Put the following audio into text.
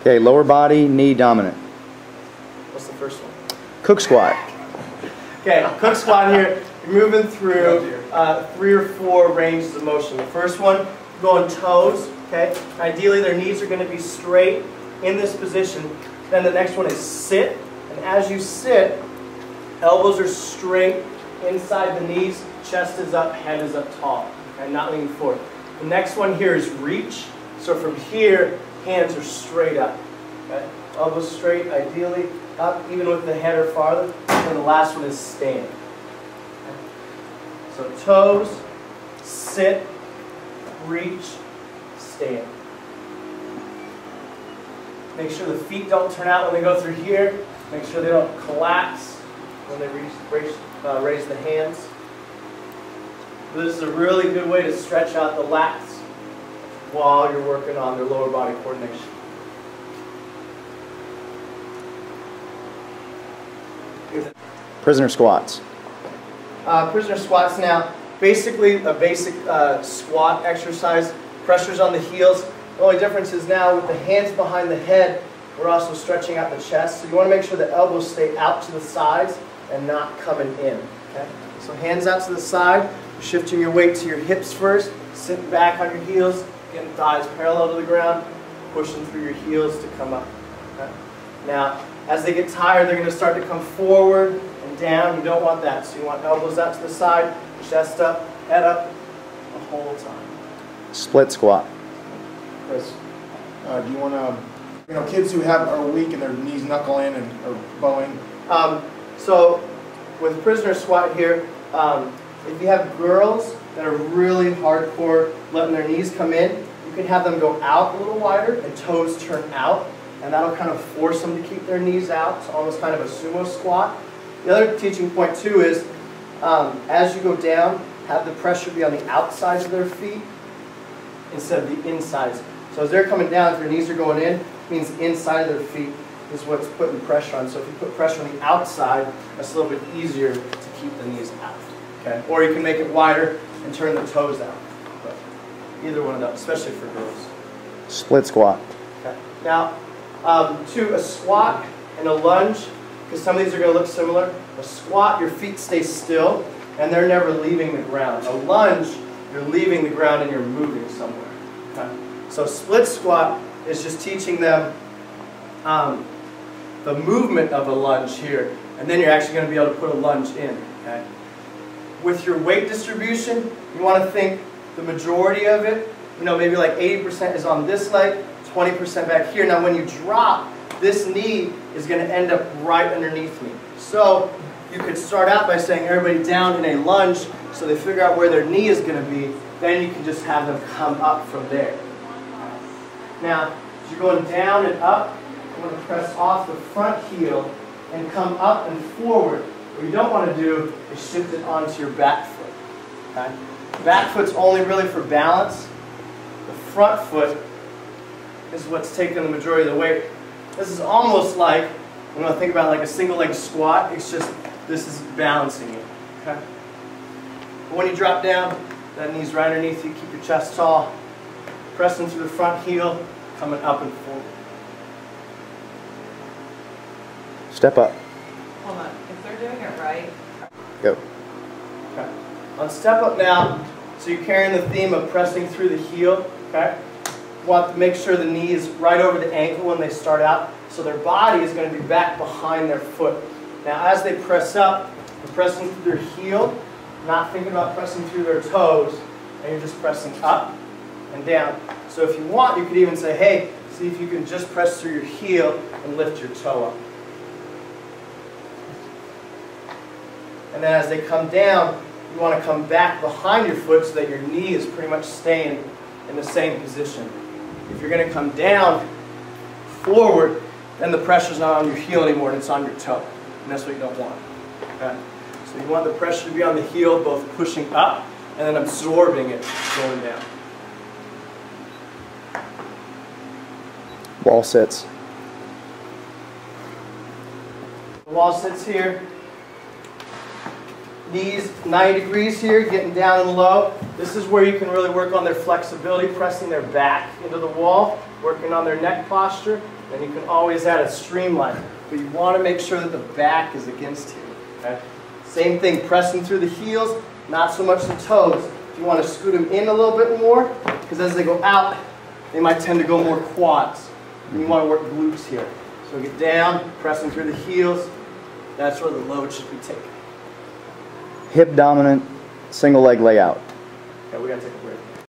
Okay, lower body, knee dominant. What's the first one? Cook squat. Okay, cook squat here. You're moving through 3 or 4 ranges of motion. The first one, going toes. Okay, ideally their knees are going to be straight in this position. Then the next one is sit, and as you sit, elbows are straight inside the knees, chest is up, head is up tall. Okay, not leaning forward. The next one here is reach. So from here, hands are straight up. Okay, elbows straight, ideally up, even with the head or farther. And the last one is stand. Okay. So toes, sit, reach, stand. Make sure the feet don't turn out when they go through here. Make sure they don't collapse when they raise the hands. This is a really good way to stretch out the lats while you're working on their lower body coordination. Prisoner squats. Prisoner squats now. Basically a basic squat exercise. Pressure's on the heels. The only difference is now with the hands behind the head, we're also stretching out the chest. So you want to make sure the elbows stay out to the sides and not coming in. Okay? So hands out to the side. You're shifting your weight to your hips first. Sitting back on your heels. Getting thighs parallel to the ground. Pushing through your heels to come up. Okay? Now, as they get tired, they're going to start to come forward and down. You don't want that. So you want elbows out to the side, chest up, head up the whole time. Split squat. Chris, do you want to, kids who are weak and their knees knuckle in and are bowing? So with prisoner squat here, if you have girls that are really hardcore letting their knees come in, you can have them go out a little wider and toes turn out, and that'll kind of force them to keep their knees out. It's almost kind of a sumo squat. The other teaching point too is as you go down, have the pressure be on the outsides of their feet instead of the insides. So as they're coming down, if your knees are going in, it means the inside of their feet is what's putting pressure on. So if you put pressure on the outside, that's a little bit easier to keep the knees out. Okay? Or you can make it wider and turn the toes out. But either one of them, especially for girls. Split squat. Okay. Now, to a squat and a lunge, because some of these are going to look similar. A squat, your feet stay still, and they're never leaving the ground. A lunge, you're leaving the ground and you're moving somewhere. Okay? So split squat is just teaching them the movement of a lunge here, and then you're actually going to be able to put a lunge in. Okay? With your weight distribution, you want to think the majority of it, maybe like 80% is on this leg, 20% back here. Now when you drop, this knee is going to end up right underneath me. So you could start out by saying everybody down in a lunge so they figure out where their knee is going to be. Then you can just have them come up from there. Now, as you're going down and up, you want to press off the front heel and come up and forward. What you don't want to do is shift it onto your back foot. Okay? Back foot's only really for balance. The front foot is what's taking the majority of the weight. This is almost like, when I think about like a single leg squat, it's just, this is balancing you. Okay? But when you drop down, that knee's right underneath you, keep your chest tall, pressing through the front heel, coming up and forward. Step up. Hold on, if they're doing it right. Go. Okay. On step up now, so you're carrying the theme of pressing through the heel. Okay? You want to make sure the knee is right over the ankle when they start out, so their body is going to be back behind their foot. Now as they press up, they're pressing through their heel, not thinking about pressing through their toes, and you're just pressing up and down. So if you want, you could even say, hey, see if you can just press through your heel and lift your toe up. And then as they come down, you want to come back behind your foot so that your knee is pretty much staying in the same position. If you're going to come down forward, then the pressure's not on your heel anymore, and it's on your toe. And that's what you don't want. Okay? So you want the pressure to be on the heel, both pushing up and then absorbing it going down. Wall sits. The wall sits here. Knees 90 degrees here, getting down and low. This is where you can really work on their flexibility, pressing their back into the wall. working on their neck posture. Then you can always add a streamline, but you want to make sure that the back is against you. Okay? Same thing, pressing through the heels, not so much the toes. If you want to scoot them in a little bit more, because as they go out, they might tend to go more quads. And you want to work glutes here. So get down, pressing through the heels. That's where the load should be taken. Hip dominant, single leg layout. Okay, we gotta take a break.